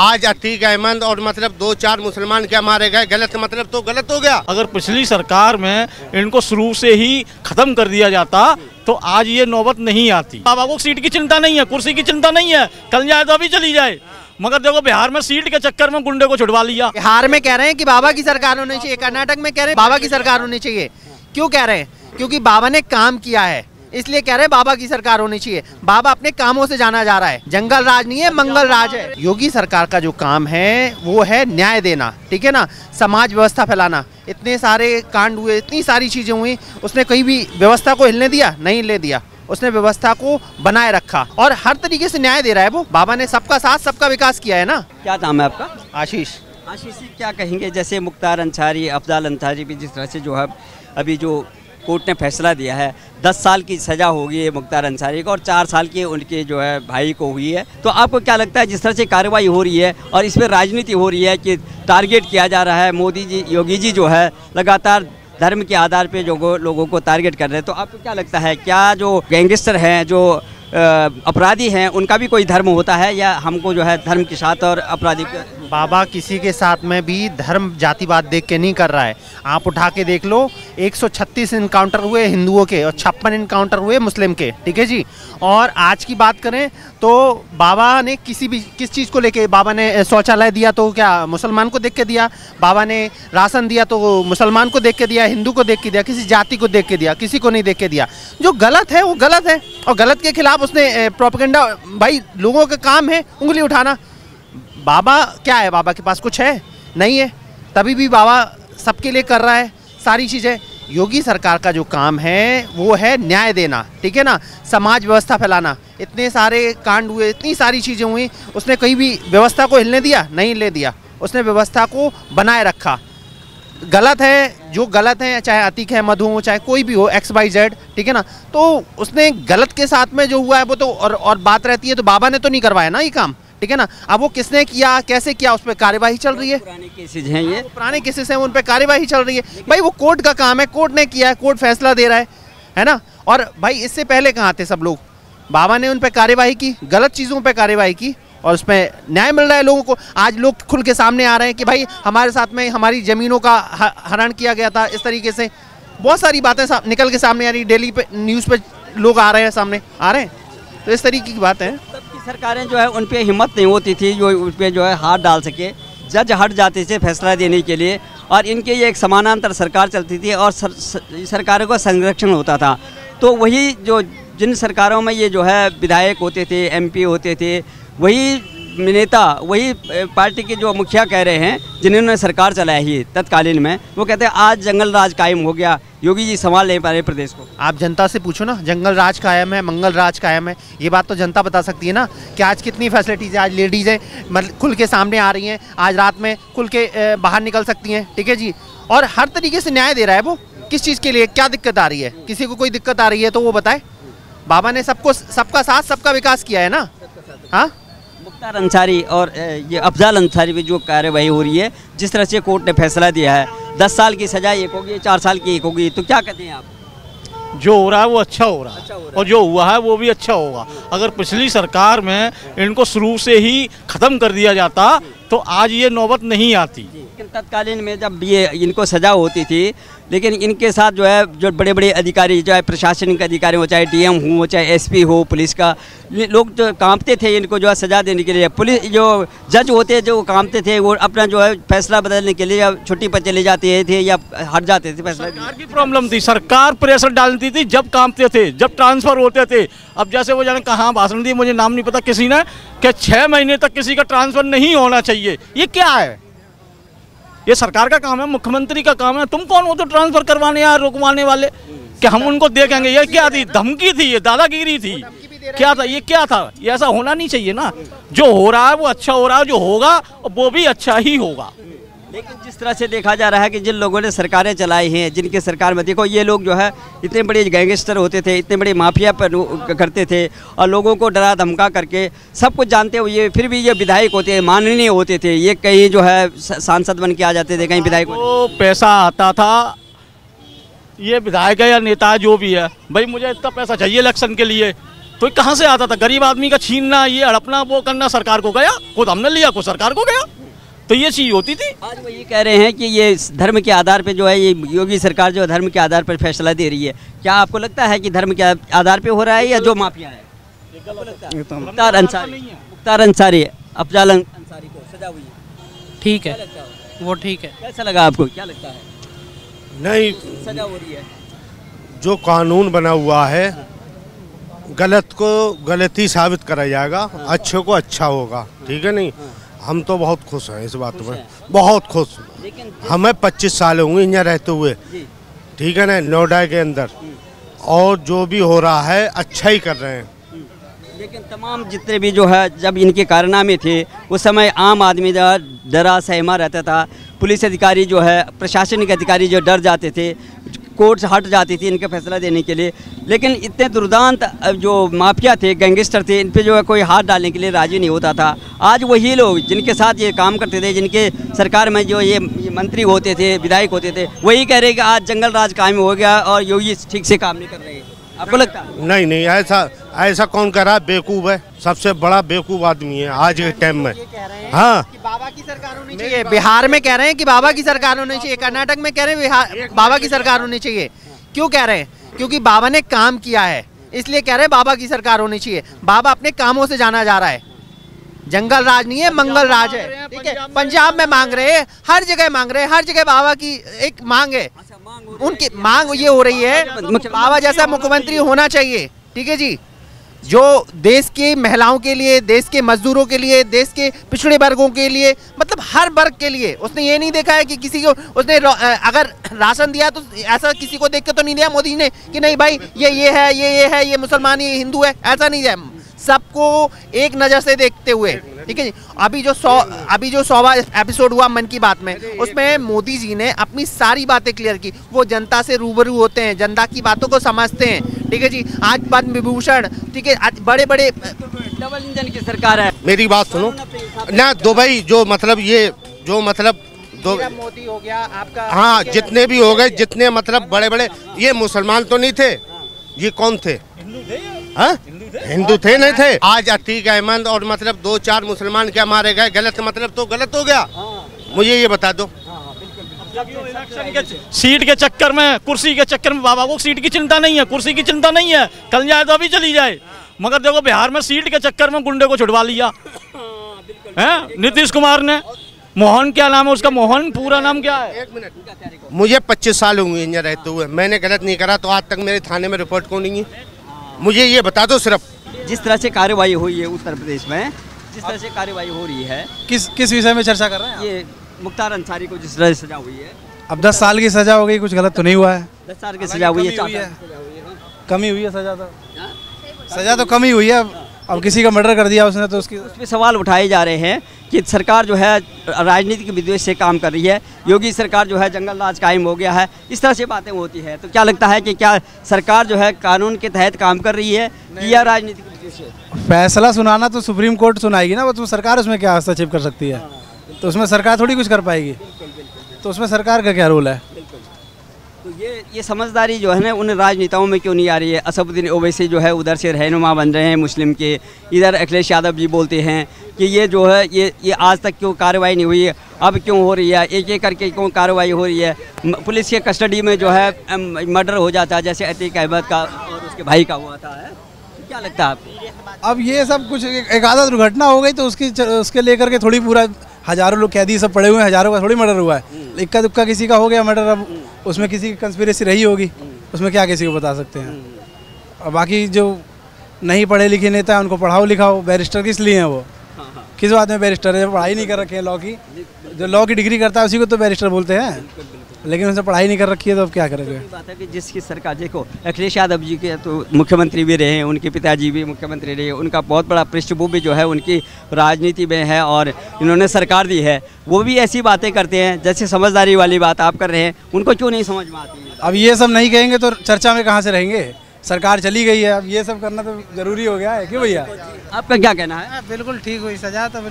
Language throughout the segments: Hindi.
आज अतीक अहमद और मतलब 2-4 मुसलमान क्या मारे गए, गलत मतलब तो गलत हो गया। अगर पिछली सरकार में इनको शुरू से ही खत्म कर दिया जाता तो आज ये नौबत नहीं आती। बाबा को सीट की चिंता नहीं है, कुर्सी की चिंता नहीं है, कल जाए तो अभी चली जाए, मगर देखो बिहार में सीट के चक्कर में गुंडे को छुड़वा लिया। बिहार में कह रहे हैं कि बाबा की सरकार होनी चाहिए, कर्नाटक में कह रहे हैं बाबा की सरकार होनी चाहिए। क्यों कह रहे हैं? क्योंकि बाबा ने काम किया है, इसलिए कह रहे हैं बाबा की सरकार होनी चाहिए। बाबा अपने कामों से जाना जा रहा है, जंगल राज नहीं है, मंगल राज है। योगी सरकार का जो काम है वो है न्याय देना, ठीक है ना, समाज व्यवस्था फैलाना। इतने सारे कांड हुए, इतनी सारी चीजें हुई, उसने कहीं भी व्यवस्था को हिलने दिया? नहीं हिलने दिया। उसने व्यवस्था को बनाए रखा और हर तरीके से न्याय दे रहा है वो। बाबा ने सबका साथ सबका विकास किया है ना। क्या नाम है आपका? आशीष। आशीष जी, क्या कहेंगे जैसे मुख्तार अंसारी, अफजाल अंसारी भी जिस तरह से जो है अभी जो कोर्ट ने फैसला दिया है, 10 साल की सज़ा होगी है मुख्तार अंसारी को और 4 साल की उनके जो है भाई को हुई है, तो आपको क्या लगता है जिस तरह से कार्रवाई हो रही है और इसमें राजनीति हो रही है कि टारगेट किया जा रहा है, मोदी जी, योगी जी जो है लगातार धर्म के आधार पे जो लोगों को टारगेट कर रहे हैं, तो आपको क्या लगता है क्या जो गैंगस्टर हैं, जो अपराधी हैं, उनका भी कोई धर्म होता है या हमको जो है धर्म के साथ और अपराधी? बाबा किसी के साथ में भी धर्म जातिवाद देख के नहीं कर रहा है। आप उठा के देख लो, 136 इनकाउंटर हुए हिंदुओं के और 56 इनकाउंटर हुए मुस्लिम के, ठीक है जी। और आज की बात करें तो बाबा ने किस चीज़ को लेके, बाबा ने शौचालय दिया तो क्या मुसलमान को देख के दिया? बाबा ने राशन दिया तो मुसलमान को देख के दिया, हिंदू को देख के दिया, किसी जाति को देख के दिया? किसी को नहीं देख के दिया। जो गलत है वो गलत है और गलत के खिलाफ उसने प्रोपेगेंडा, भाई लोगों का काम है उंगली उठाना। बाबा क्या है? बाबा के पास कुछ है? नहीं है, तभी भी बाबा सबके लिए कर रहा है सारी चीज़ें। योगी सरकार का जो काम है वो है न्याय देना, ठीक है ना, समाज व्यवस्था फैलाना। इतने सारे कांड हुए, इतनी सारी चीज़ें हुई, उसने कहीं भी व्यवस्था को हिलने दिया? नहीं हिलने दिया। उसने व्यवस्था को बनाए रखा। गलत है जो गलत है, चाहे अतीक अहमद हो, चाहे कोई भी हो, XYZ, ठीक है ना, तो उसने गलत के साथ में जो हुआ है वो तो और बात रहती है, तो बाबा ने तो नहीं करवाया ना ये काम, ठीक है ना। अब वो किसने किया, कैसे किया, उस पर कार्यवाही चल रही है। पुराने केसेज हैं ये, पुराने केसेस हैं, उन पर कार्यवाही चल रही है। भाई वो कोर्ट का काम है, कोर्ट ने किया है, कोर्ट फैसला दे रहा है ना। और भाई इससे पहले कहाँ थे सब लोग? बाबा ने उन पर कार्यवाही की, गलत चीज़ों पर कार्यवाही की और उसमें न्याय मिल रहा है लोगों को। आज लोग खुल के सामने आ रहे हैं कि भाई हमारे साथ में हमारी ज़मीनों का हरण किया गया था, इस तरीके से बहुत सारी बातें निकल के सामने आ रही। डेली पे न्यूज़ पे लोग आ रहे हैं, सामने आ रहे हैं, तो इस तरीके की बात है। तब की सरकारें जो है उन पर हिम्मत नहीं होती थी जो उन पर जो है हाथ डाल सके, जज हट जाते थे फैसला देने के लिए, और इनके ये एक समानांतर सरकार चलती थी और सरकारों का संरक्षण होता था। तो वही जो जिन सरकारों में ये जो है विधायक होते थे, MP होते थे, वही नेता, वही पार्टी के जो मुखिया कह रहे हैं जिन्होंने सरकार चलाई ही तत्कालीन में, वो कहते हैं आज जंगल राज कायम हो गया, योगी जी संभाल नहीं पा रहे प्रदेश को। आप जनता से पूछो ना, जंगल राज कायम है, मंगल राज कायम है, ये बात तो जनता बता सकती है ना कि आज कितनी फैसिलिटीज़ है। आज लेडीज़ें मतलब खुल के सामने आ रही हैं, आज रात में खुल के बाहर निकल सकती हैं, ठीक है जी। और हर तरीके से न्याय दे रहा है वो। किस चीज़ के लिए क्या दिक्कत आ रही है? किसी को कोई दिक्कत आ रही है तो वो बताए। बाबा ने सबका साथ सबका विकास किया है ना। हाँ, मुख्तार अंसारी और ये अफजाल अंसारी पे जो कार्रवाई हो रही है, जिस तरह से कोर्ट ने फैसला दिया है, 10 साल की सजा एक होगी, 4 साल की एक होगी, तो क्या कहते हैं आप? जो हो रहा है वो अच्छा हो रहा है और जो हुआ है वो भी अच्छा होगा। अगर पिछली सरकार में इनको शुरू से ही खत्म कर दिया जाता तो आज ये नौबत नहीं आती। लेकिन तत्कालीन में जब ये इनको सजा होती थी, लेकिन इनके साथ जो है जो बड़े बड़े अधिकारी, चाहे प्रशासनिक अधिकारी हो, चाहे DM हो, चाहे SP हो, पुलिस का, लोग जो कांपते थे इनको जो है सजा देने के लिए। पुलिस जो जज होते जो कांपते थे, वो अपना जो है फैसला बदलने के लिए या छुट्टी पर चले जाते थे या हट जाते थे। फैसला सरकार की प्रॉब्लम थी, सरकार प्रेशर डालती थी जब कांपते थे, जब ट्रांसफर होते थे। अब जैसे वो जाने कहाँ भाषण दी, मुझे नाम नहीं पता किसी ने, कि 6 महीने तक किसी का ट्रांसफर नहीं होना चाहिए। ये क्या है? ये सरकार का काम है, मुख्यमंत्री का काम है। तुम कौन हो तो ट्रांसफर करवाने या रुकवाने वाले? कि हम उनको देखेंगे? ये क्या थी? धमकी थी, ये दादागिरी थी, क्या था? ये क्या था? ये ऐसा होना नहीं चाहिए ना। जो हो रहा है वो अच्छा हो रहा है, जो होगा वो भी अच्छा ही होगा। लेकिन जिस तरह से देखा जा रहा है कि जिन लोगों ने सरकारें चलाई हैं, जिनके सरकार में देखो ये लोग जो है इतने बड़े गैंगस्टर होते थे, इतने बड़े माफिया पर करते थे और लोगों को डरा धमका करके सब कुछ जानते हुए फिर भी ये विधायक होते हैं, माननीय होते थे। ये कहीं जो है सांसद बन के आ जाते थे, कहीं विधायक। तो पैसा आता था, ये विधायक है या नेता जो भी है, भाई मुझे इतना पैसा चाहिए इलेक्शन के लिए, तो ये कहाँ से आता था? गरीब आदमी का छीनना, ये हड़पना, वो करना सरकार को गया, खुद हमने लिया, खुद सरकार को गया। तो ये चीज़ होती थी। आज वो ये कह रहे हैं कि ये धर्म के आधार पे जो है, ये योगी सरकार जो है धर्म के आधार पर फैसला दे रही है। क्या आपको लगता है कि धर्म के आधार पे हो रहा है या जो माफिया है? मुख्तार अंसारी, अफजाल अंसारी को सजा हुई है, ठीक है, वो ठीक है। कैसा लगा आपको? क्या लगता है? नहीं, सजा हो रही है। जो कानून बना हुआ है गलत को गलत ही साबित करा जाएगा, अच्छे को अच्छा होगा, ठीक है। नहीं, हम तो बहुत खुश हैं इस बात में, बहुत खुश। लेकिन हमें 25 साल होंगे यहाँ रहते हुए, ठीक है ना, नोएडा के अंदर, और जो भी हो रहा है अच्छा ही कर रहे हैं। लेकिन तमाम जितने भी जो है, जब इनके कारनामे थे उस समय आम आदमी डरा सहमा रहता था। पुलिस अधिकारी जो है, प्रशासनिक अधिकारी जो डर जाते थे, कोर्ट हट जाती थी इनका फैसला देने के लिए। लेकिन इतने दुर्दांत जो माफिया थे, गैंगस्टर थे, इन पे जो है कोई हाथ डालने के लिए राजी नहीं होता था। आज वही लोग जिनके साथ ये काम करते थे, जिनके सरकार में जो ये मंत्री होते थे, विधायक होते थे, वही कह रहे कि आज जंगल राज कायम हो गया और योगी ठीक से काम नहीं कर रहे। आपको लगता है? नहीं नहीं, ऐसा कौन कर रहा है? बेवकूफ़ है, सबसे बड़ा बेवकूफ़ आदमी है आज के टाइम में। हाँ, कि बाबा की सरकार होनी चाहिए। बिहार में कह रहे हैं कि बाबा की सरकार होनी चाहिए, कर्नाटक में कह रहे हैं बाबा की सरकार होनी चाहिए। क्यों कह रहे हैं? क्योंकि बाबा ने काम किया है, इसलिए कह रहे हैं बाबा की सरकार होनी चाहिए। बाबा अपने कामों से जाना जा रहा है, जंगल राज नहीं है, मंगल राज है, ठीक है। पंजाब में मांग रहे हैं, हर जगह मांग रहे हैं, हर जगह बाबा की एक मांग है। उनकी मांग ये हो रही है, बाबा जैसा मुख्यमंत्री होना चाहिए, ठीक है जी, जो देश की महिलाओं के लिए, देश के मजदूरों के लिए, देश के पिछड़े वर्गों के लिए, मतलब हर वर्ग के लिए। उसने ये नहीं देखा है कि किसी को उसने अगर राशन दिया तो ऐसा किसी को देख के तो नहीं दिया मोदी ने कि नहीं भाई ये है, ये है, ये मुसलमान, ये हिंदू है, ऐसा नहीं है। सबको एक नज़र से देखते हुए, ठीक है जी। अभी जो 100वां एपिसोड हुआ मन की बात में, उसमें मोदी जी ने अपनी सारी बातें क्लियर की। वो जनता से रूबरू होते हैं, जनता की बातों को समझते हैं, ठीक है जी। आज पद्म विभूषण, ठीक है, आज बड़े बड़े डबल इंजन की सरकार है। मेरी बात सुनो ना, दुबई जो मतलब ये जो मतलब दो मोदी हो गया आपका, हाँ, जितने भी हो गए, जितने मतलब बड़े बड़े, ये मुसलमान तो नहीं थे, ये कौन थे? हाँ, हिंदू थे, नहीं थे। आज अतीक अहमद और मतलब 2-4 मुसलमान क्या मारे गए, गलत मतलब तो गलत हो गया। मुझे ये बता दो। सीट के चक्कर में, कुर्सी के चक्कर में बाबा को सीट की चिंता नहीं है, कुर्सी की चिंता नहीं है, कल जाए तो अभी चली जाए। मगर देखो बिहार में सीट के चक्कर में गुंडे को छुड़वा लिया है नीतीश कुमार ने। मोहन, क्या नाम है उसका? मोहन, पूरा नाम क्या है? 1 मिनट। मुझे 25 साल होंगे यहाँ रहते हुए, मैंने गलत नहीं करा, तो आज तक मेरे थाने में रिपोर्ट क्यों नहीं है? मुझे ये बता दो सिर्फ। जिस तरह से कार्रवाई हुई है उत्तर प्रदेश में, जिस तरह से कार्रवाई हो रही है, किस विषय में चर्चा कर रहे हैं? ये मुख्तार अंसारी को जिस तरह से सजा हुई है, अब 10 साल की सजा हो गई, कुछ गलत तो नहीं हुआ है? 10 साल की सजा हुई है, कमी हुई है सजा तो कम ही हुई है। अब किसी का मर्डर कर दिया उसने तो उस पर सवाल उठाए जा रहे हैं कि सरकार जो है राजनीतिक विद्वेष से काम कर रही है, योगी सरकार जो है जंगल राज कायम हो गया है, इस तरह से बातें होती है। तो क्या लगता है कि क्या सरकार जो है कानून के तहत काम कर रही है या राजनीतिक विद्वेष है? फैसला सुनाना तो सुप्रीम कोर्ट सुनाएगी ना, वो तो सरकार उसमें क्या हस्तक्षेप कर सकती है? तो उसमें सरकार थोड़ी कुछ कर पाएगी, तो उसमें सरकार का क्या रोल है? तो ये समझदारी जो है ना उन राजनेताओं में क्यों नहीं आ रही है? असदुद्दीन ओवैसी जो है उधर से रहनुमा बन रहे हैं मुस्लिम के, इधर अखिलेश यादव जी बोलते हैं कि ये जो है ये आज तक क्यों कार्रवाई नहीं हुई है, अब क्यों हो रही है, एक एक करके क्यों कार्रवाई हो रही है? पुलिस के कस्टडी में जो है मर्डर हो जाता है, जैसे अतीक अहमद का और उसके भाई का हुआ था। क्या लगता है आपको? अब ये सब कुछ एक आधा दुर्घटना हो गई तो उसके लेकर के थोड़ी पूरा हजारों लोग कैदी सब पड़े हुए हैं, हजारों का थोड़ी मर्डर हुआ है, इक्का दुक्का किसी का हो गया मर्डर। अब उसमें किसी की कंस्पिरेसी रही होगी, उसमें क्या किसी को बता सकते हैं? और बाकी जो नहीं पढ़े लिखे नेता हैं उनको पढ़ाओ लिखाओ, बैरिस्टर किस लिए हैं वो? किस बात में बैरिस्टर है? पढ़ाई नहीं कर रखे हैं लॉ की, जो लॉ की डिग्री करता है उसी को तो बैरिस्टर बोलते हैं, लेकिन उनसे पढ़ाई नहीं कर रखी है तो अब क्या करेंगे? बात है कि जिसकी सरकार, देखो अखिलेश यादव जी के तो मुख्यमंत्री भी रहे हैं, उनके पिताजी भी मुख्यमंत्री रहे, उनका बहुत बड़ा पृष्ठभूमि जो है उनकी राजनीति में है और इन्होंने सरकार दी है। वो भी ऐसी बातें करते हैं जैसे समझदारी वाली बात आप कर रहे हैं, उनको क्यों नहीं समझ में आती है? अब ये सब नहीं कहेंगे तो चर्चा में कहाँ से रहेंगे? सरकार चली गई है, अब ये सब करना तो जरूरी हो गया है। क्यों भैया, आपका क्या कहना है? बिल्कुल ठीक हुई सजा तो,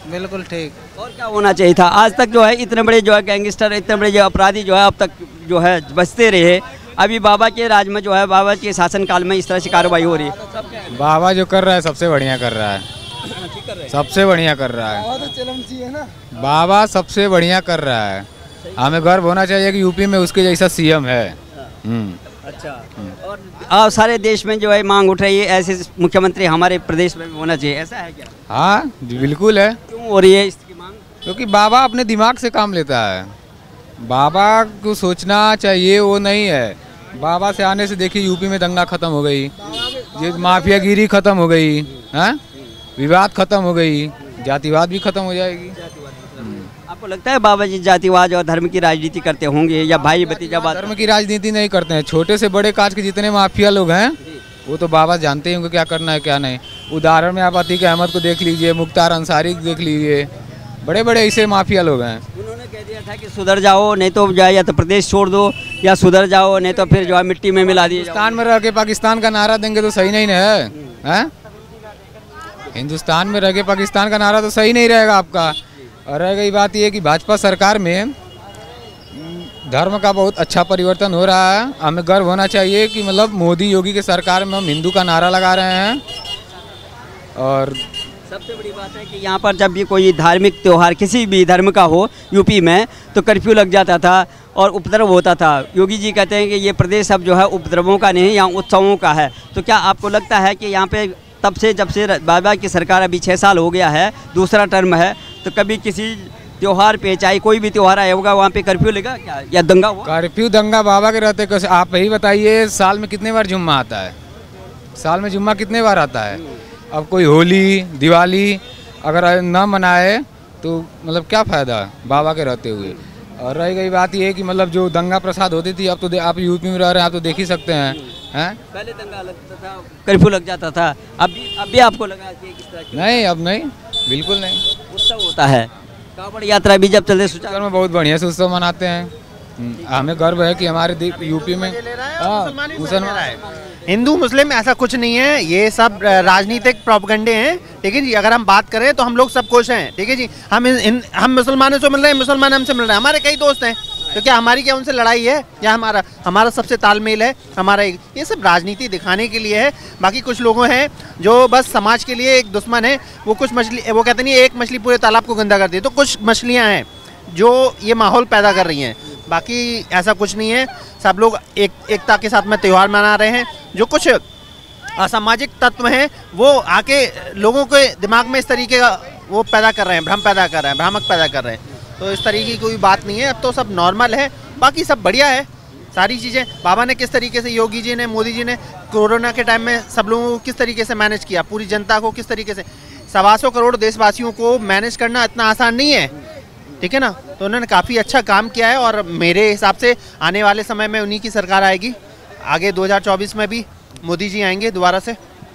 बिल्कुल ठीक। और क्या होना चाहिए था? आज तक जो है इतने बड़े जो है गैंगस्टर, इतने बड़े जो अपराधी जो है अब तक जो है बचते रहे अभी बाबा के राज में जो है, बाबा के शासनकाल में इस तरह से कार्रवाई हो रही है। बाबा जो कर रहा है सबसे बढ़िया कर रहा है, सबसे बढ़िया कर रहा है। बाबा सबसे बढ़िया कर रहा है। हमें गर्व होना चाहिए कि यूपी में उसके जैसा सीएम है। अच्छा। और सारे देश में जो है मांग उठ रही है, ऐसे मुख्यमंत्री हमारे प्रदेश में भी होना चाहिए, ऐसा है क्या? हाँ बिल्कुल है। क्यों हो रही है इसकी मांग? क्योंकि बाबा अपने दिमाग से काम लेता है। बाबा को सोचना चाहिए वो नहीं है। बाबा से आने से देखिए यूपी में दंगा खत्म हो गई, ये माफियागिरी खत्म हो गई, हैं विवाद खत्म हो गई, जातिवाद भी खत्म हो जाएगी। आपको लगता है बाबा जी जातिवाद और धर्म की राजनीति करते होंगे या भाई भतीजावाद? धर्म की राजनीति नहीं करते हैं। छोटे से बड़े काज के जितने माफिया लोग हैं वो तो बाबा जानते ही होंगे क्या करना है क्या नहीं। उदाहरण में आप अतीक अहमद को देख लीजिए, मुख्तार अंसारी को देख लीजिए, बड़े बड़े ऐसे माफिया लोग हैं। उन्होंने कह दिया था कि सुधर जाओ नहीं तो जो है या तो प्रदेश छोड़ दो, या सुधर जाओ नहीं तो फिर जो है मिट्टी में मिला दिए। हिंदुस्तान में रह के पाकिस्तान का नारा देंगे तो सही नहीं है? हिंदुस्तान में रह के पाकिस्तान का नारा तो सही नहीं रहेगा आपका। और रह गई बात ये कि भाजपा सरकार में धर्म का बहुत अच्छा परिवर्तन हो रहा है। हमें गर्व होना चाहिए कि मतलब मोदी योगी के सरकार में हम हिंदू का नारा लगा रहे हैं। और सबसे बड़ी बात है कि यहाँ पर जब भी कोई धार्मिक त्यौहार किसी भी धर्म का हो यूपी में तो कर्फ्यू लग जाता था और उपद्रव होता था। योगी जी कहते हैं कि ये प्रदेश अब जो है उपद्रवों का नहीं, यहाँ उत्सवों का है। तो क्या आपको लगता है कि यहाँ पे तब से जब से बाबा की सरकार अभी 6 साल हो गया है, दूसरा टर्म है, तो कभी किसी त्योहार पे चाहे कोई भी त्योहार आया होगा वहाँ पे कर्फ्यू लगा क्या या दंगा हुआ? कर्फ्यू दंगा बाबा के रहते कैसे? आप ही बताइए, साल में कितने बार जुम्मा आता है? साल में जुम्मा कितने बार आता है? अब कोई होली दिवाली अगर ना मनाए तो मतलब क्या फ़ायदा बाबा के रहते हुए। और रह गई बात ये कि मतलब जो दंगा प्रसाद होती थी, अब तो आप यूपी में रह रहे हैं, आप तो देख ही सकते हैं। पहले दंगा लगता था, कर्फ्यू लग जाता था, अभी आपको लगा कि किस तरह की? नहीं, अब नहीं, बिल्कुल नहीं। उत्सव होता है, कांवड़ यात्रा भी जब चलते सुचारू में बहुत बढ़िया से उत्सव मनाते हैं। हमें गर्व है कि हमारे यूपी में मुसलमान हिंदू मुस्लिम ऐसा कुछ नहीं है, ये सब राजनीतिक प्रोपगंडे हैं। ठीक है जी, अगर हम बात करें तो हम लोग सब खुश हैं। ठीक है जी, हम मुसलमानों से मिल रहे हैं, मुसलमान हमसे मिल रहे हैं, हमारे कई दोस्त हैं, तो क्या हमारी क्या उनसे लड़ाई है या हमारा सबसे तालमेल है? हमारा ये सब राजनीति दिखाने के लिए है। बाकी कुछ लोग हैं जो बस समाज के लिए एक दुश्मन है। वो कहते नहीं एक मछली पूरे तालाब को गंदा कर दी, तो कुछ मछलियाँ हैं जो ये माहौल पैदा कर रही हैं। बाकी ऐसा कुछ नहीं है, सब लोग एकता के साथ में त्यौहार मना रहे हैं। जो कुछ असामाजिक तत्व हैं वो आके लोगों के दिमाग में इस तरीके का वो पैदा कर रहे हैं, भ्रम पैदा कर रहे हैं, भ्रामक पैदा कर रहे हैं। तो इस तरीके की कोई बात नहीं है, अब तो सब नॉर्मल है, बाकी सब बढ़िया है। सारी चीज़ें बाबा ने किस तरीके से, योगी जी ने, मोदी जी ने कोरोना के टाइम में सब लोगों को किस तरीके से मैनेज किया, पूरी जनता को किस तरीके से, 125 करोड़ देशवासियों को मैनेज करना इतना आसान नहीं है। ठीक है ना, तो उन्होंने काफ़ी अच्छा काम किया है और मेरे हिसाब से आने वाले समय में उन्हीं की सरकार आएगी। आगे 2024 में भी मोदी जी आएंगे दोबारा से।